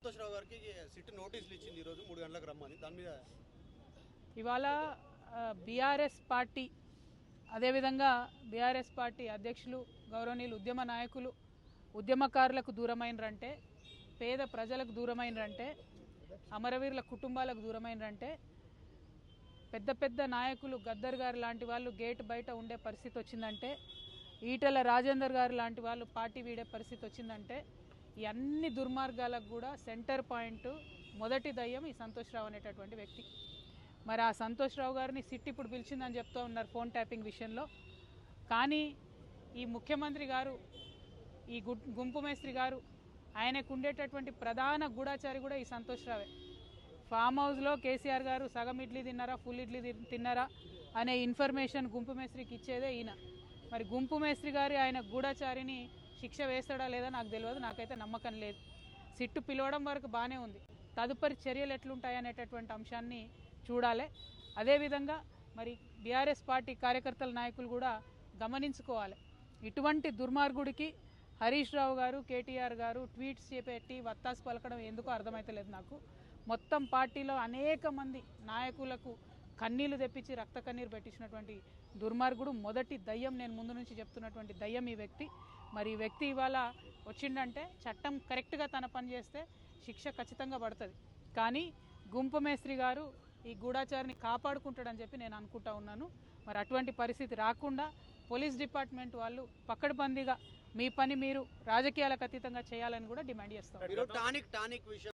సంతోష్ రావు గారికి సిట్ నోటీసులు ఇచ్చింది ఈరోజు 3 గంటలకు రమ్మని. దాని మీద ఇవాళ బీఆర్ఎస్ పార్టీ అదేవిధంగా బీఆర్ఎస్ పార్టీ అధ్యక్షులు గౌరవనీయులు ఉద్యమ నాయకులు ఉద్యమకారులకు దూరమైనరంటే, పేద ప్రజలకు దూరమైనరంటే, అమరవీరుల కుటుంబాలకు దూరమైనరంటే, పెద్ద పెద్ద నాయకులు గద్దర్ గారు లాంటి వాళ్ళు గేట్ బయట ఉండే పరిస్థితి వచ్చిందంటే, ఈటెల రాజేందర్ గారు లాంటి వాళ్ళు పార్టీ వీడే పరిస్థితి వచ్చిందంటే, ఈ అన్ని దుర్మార్గాలకు కూడా సెంటర్ పాయింట్ మొదటి దయ్యం ఈ సంతోష్ రావు అనేటటువంటి వ్యక్తి. మరి ఆ సంతోష్ రావు గారిని సిట్ ఇప్పుడు పిలిచిందని చెప్తూ ఉన్నారు ఫోన్ ట్యాపింగ్ విషయంలో. కానీ ఈ ముఖ్యమంత్రి గారు, ఈ గుంపు మేస్త్రి గారు, ఆయనకు ఉండేటటువంటి ప్రధాన గూఢాచారి కూడా ఈ సంతోష్ రావే. ఫామ్ హౌస్లో కేసీఆర్ గారు సగం ఇడ్లీ తిన్నారా, ఫుల్ ఇడ్లీ తిన్నారా అనే ఇన్ఫర్మేషన్ గుంపు మేస్త్రికి ఇచ్చేదే ఈయన. మరి గుంపు మేస్త్రి గారి ఆయన గూఢాచారిని శిక్ష వేస్తాడా లేదా నాకు తెలియదు, నాకైతే నమ్మకం లేదు. సిట్టు పిలవడం వరకు బాగానే ఉంది, తదుపరి చర్యలు ఎట్లుంటాయనేటటువంటి అంశాన్ని చూడాలి. అదేవిధంగా మరి బీఆర్ఎస్ పార్టీ కార్యకర్తల నాయకులు కూడా గమనించుకోవాలి. ఇటువంటి దుర్మార్గుడికి హరీష్ రావు గారు, కేటీఆర్ గారు ట్వీట్స్ చేపెట్టి వత్తాసు పలకడం ఎందుకో అర్థమైతలేదు నాకు. మొత్తం పార్టీలో అనేక మంది నాయకులకు కన్నీళ్లు తెప్పించి రక్త కన్నీరు పెట్టించినటువంటి దుర్మార్గుడు, మొదటి దయ్యం, నేను ముందు నుంచి చెప్తున్నటువంటి దయ్యం ఈ వ్యక్తి. మరి ఈ వ్యక్తి ఇవాళ వచ్చిండంటే చట్టం కరెక్ట్గా తన పని చేస్తే శిక్ష ఖచ్చితంగా పడుతుంది. కానీ గుంపు మేస్త్రి గారు ఈ గూఢాచారిని కాపాడుకుంటాడని చెప్పి నేను అనుకుంటా ఉన్నాను. మరి అటువంటి పరిస్థితి రాకుండా పోలీస్ డిపార్ట్మెంట్ వాళ్ళు పకడ్బందీగా మీ పని మీరు రాజకీయాలకు అతీతంగా చేయాలని కూడా డిమాండ్ చేస్తాం. టానిక్ విషయం